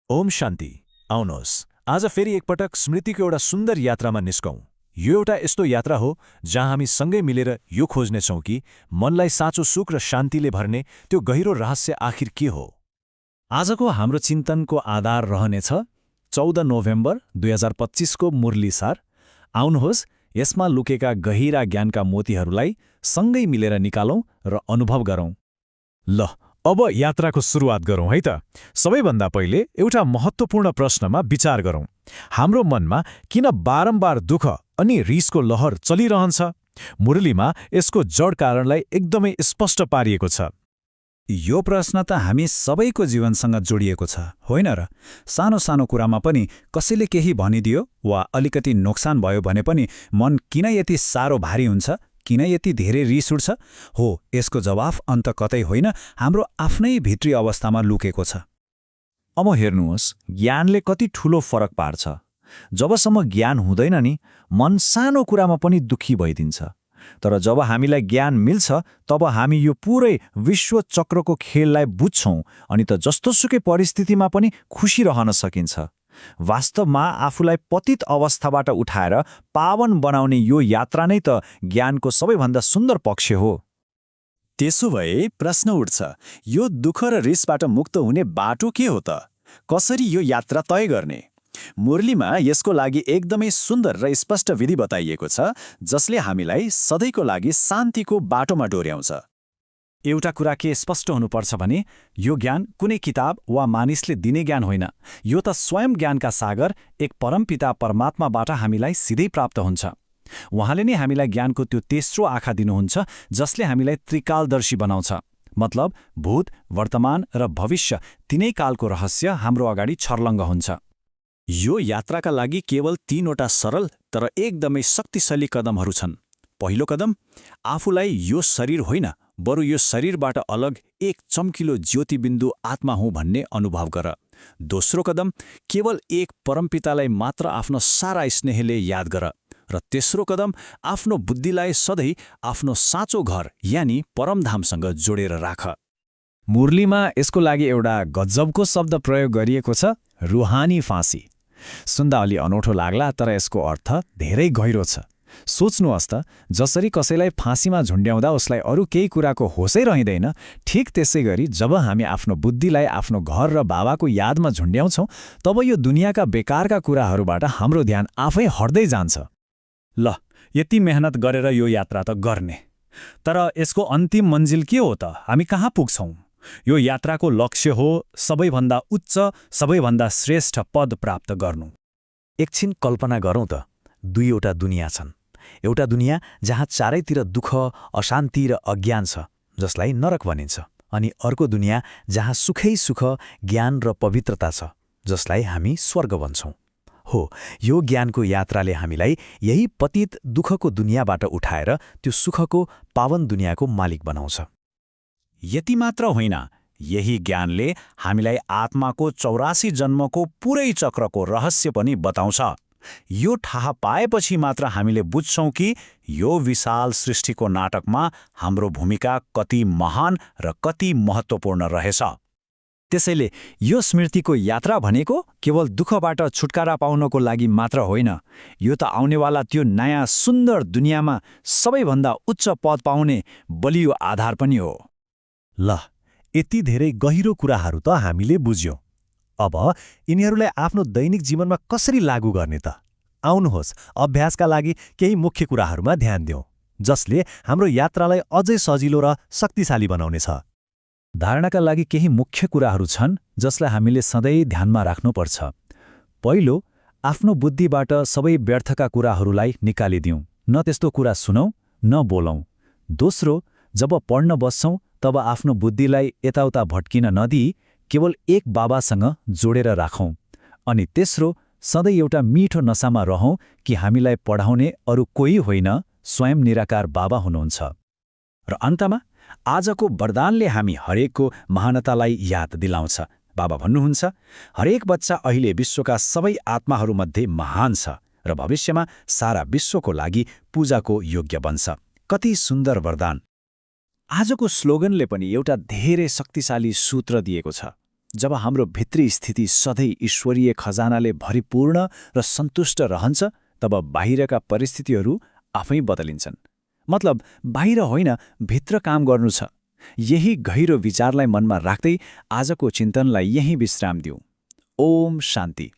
ओम शान्ति। आउनुहोस् आज फेरि एकपटक स्मृतिको एउटा सुन्दर यात्रामा निस्कौं। यो एउटा यस्तो यात्रा हो जहाँ हामी सँगै मिलेर यो खोज्नेछौँ कि मनलाई साँचो सुख र शान्तिले भर्ने त्यो गहिरो रहस्य आखिर के हो। आजको हाम्रो चिन्तनको आधार रहनेछ 14 नोभेम्बर 2025 को मुरलीसार। आउनुहोस् यसमा लुकेका गहिरा ज्ञानका मोतीहरूलाई सँगै मिलेर निकालौं र अनुभव गरौं। ल अब यात्राको सुरुवात गरौँ है त। सबैभन्दा पहिले एउटा महत्त्वपूर्ण प्रश्नमा विचार गरौँ। हाम्रो मनमा किन बारम्बार दुःख अनि रिसको लहर चलिरहन्छ? मुरलीमा यसको जड कारणलाई एकदमै स्पष्ट पारिएको छ। यो प्रश्न त हामी सबैको जीवनसँग जोडिएको छ, होइन र? सानो सानो कुरामा पनि कसैले केही भनिदियो वा अलिकति नोक्सान भयो भने पनि मन किन यति साह्रो भारी हुन्छ, किन यति धेरै रिस उठ्छ? हो, यसको जवाफ अन्त कतै होइन, हाम्रो आफ्नै भित्री अवस्थामा लुकेको छ। अब हेर्नुहोस्, ज्ञानले कति ठूलो फरक पार्छ। जबसम्म ज्ञान हुँदैन नि, मन सानो कुरामा पनि दुखी भइदिन्छ। तर जब हामीलाई ज्ञान मिल्छ, तब हामी यो पुरै विश्व चक्रको खेललाई बुझ्छौं अनि त जस्तोसुकै परिस्थितिमा पनि खुशी रहन सकिन्छ। वास्तवमा आफूलाई पतित अवस्थाबाट उठाएर पावन बनाउने यो यात्रा नै त ज्ञानको सबैभन्दा सुन्दर पक्ष हो। त्यसो भए प्रश्न उठ्छ, यो दुःख र रिसबाट मुक्त हुने बाटो के हो त? कसरी यो यात्रा तय गर्ने? मुरलीमा यसको लागि एकदमै सुन्दर र स्पष्ट विधि बताइएको छ, जसले हामीलाई सधैँको लागि शान्तिको बाटोमा डोर्याउँछ। एउटा कुरा के स्पष्ट हुनुपर्छ भने यो ज्ञान कुनै किताब वा मानिसले दिने ज्ञान होइन। यो त स्वयं ज्ञानका सागर एक परमपिता परमात्माबाट हामीलाई सिधै प्राप्त हुन्छ। उहाँले नै हामीलाई ज्ञानको त्यो तेस्रो आँखा दिनुहुन्छ जसले हामीलाई त्रिकालदर्शी बनाउँछ। मतलब भूत, वर्तमान र भविष्य तीनै कालको रहस्य हाम्रो अगाडि छर्लङ्ग हुन्छ। यो यात्राका लागि केवल 3वटा सरल तर एकदमै शक्तिशाली कदमहरू छन्। पहिलो कदम, आफूलाई यो शरीर होइन बरु यो शरीरबाट अलग एक चम्किलो ज्योतिबिन्दु आत्मा हुँ भन्ने अनुभव गर। दोस्रो कदम, केवल एक परमपितालाई मात्र आफ्नो सारा स्नेहले याद गर। र तेस्रो कदम, आफ्नो बुद्धिलाई सधैँ आफ्नो साँचो घर यानि परमधामसँग जोडेर राख। मुरलीमा यसको लागि एउटा गजबको शब्द प्रयोग गरिएको छ, रुहानी फाँसी। सुन्दा अलि अनौठो लाग्ला, तर यसको अर्थ धेरै गहिरो छ। सोच्नुहोस् त, जसरी कसैलाई फाँसीमा झुन्ड्याउँदा उसलाई अरू केही कुराको होसै रहँदैन, ठिक त्यसै गरी जब हामी आफ्नो बुद्धिलाई आफ्नो घर र बाबाको यादमा झुन्ड्याउँछौँ, तब यो दुनियाँका बेकारका कुराहरूबाट हाम्रो ध्यान आफै हट्दै जान्छ। ल, यति मेहनत गरेर यो यात्रा त गर्ने, तर यसको अन्तिम मन्जिल के हो त? हामी कहाँ पुग्छौँ? यो यात्राको लक्ष्य हो सबैभन्दा उच्च, सबैभन्दा श्रेष्ठ पद प्राप्त गर्नु। एकछिन कल्पना गरौँ त, दुईवटा दुनियाँ छन्। एउटा दुनियाँ जहाँ चारैतिर दुःख, अशान्ति र अज्ञान छ, जसलाई नरक भनिन्छ। अनि अर्को दुनियाँ जहाँ सुखै सुख, ज्ञान र पवित्रता छ, जसलाई हामी स्वर्ग भन्छौँ। हो, यो ज्ञानको यात्राले हामीलाई यही पतित दुःखको दुनियाँबाट उठाएर त्यो सुखको पावन दुनियाँको मालिक बनाउँछ। यति मात्र होइन, यही ज्ञानले हामीलाई आत्माको 84 जन्मको पुरै चक्रको रहस्य पनि बताउँछ। यो थाहा पाएपछि मात्र हामीले बुझ्छौँ कि यो विशाल सृष्टिको नाटकमा हाम्रो भूमिका कति महान र कति महत्त्वपूर्ण रहेछ। त्यसैले यो स्मृतिको यात्रा भनेको केवल दुःखबाट छुटकारा पाउनको लागि मात्र होइन, यो त आउनेवाला त्यो नयाँ सुन्दर दुनियाँमा सबैभन्दा उच्च पद पाउने बलियो आधार पनि हो। ल, यति धेरै गहिरो कुराहरू त हामीले बुझ्यौँ। अब यिनीहरूलाई आफ्नो दैनिक जीवनमा कसरी लागू गर्ने त? आउनुहोस् अभ्यासका लागि केही मुख्य कुराहरूमा ध्यान दिउँ, जसले हाम्रो यात्रालाई अझै सजिलो र शक्तिशाली बनाउनेछ। धारणाका लागि केही मुख्य कुराहरू छन् जसलाई हामीले सधैँ ध्यानमा राख्नुपर्छ। पहिलो, आफ्नो बुद्धिबाट सबै व्यर्थका कुराहरूलाई निकालिदिउँ। न त्यस्तो कुरा सुनौँ, न बोलौँ। दोस्रो, जब पढ्न बस्छौँ तब आफ्नो बुद्धिलाई यताउता भट्किन नदिई केवल एक बाबासँग जोडेर राखौँ। अनि तेस्रो, सधैँ एउटा मिठो नसामा रहौँ कि हामीलाई पढाउने अरू कोही होइन, स्वयं निराकार बाबा हुनुहुन्छ। र अन्तमा, आजको वरदानले हामी हरेकको महानतालाई याद दिलाउँछ। बाबा भन्नुहुन्छ, हरेक बच्चा अहिले विश्वका सबै आत्माहरूमध्ये महान छ र भविष्यमा सारा विश्वको लागि पूजाको योग्य बन्छ। कति सुन्दर वरदान! आजको स्लोगनले पनि एउटा धेरै शक्तिशाली सूत्र दिएको छ, जब हाम्रो भित्री स्थिति सधैँ ईश्वरीय खजानाले भरिपूर्ण र सन्तुष्ट रहन्छ, तब बाहिरका परिस्थितिहरू आफै बदलिन्छन्। मतलब बाहिर होइन, भित्र काम गर्नु छ। यही गहिरो विचारलाई मनमा राख्दै आजको चिन्तनलाई यहीँ विश्राम दिउँ। ओम शान्ति।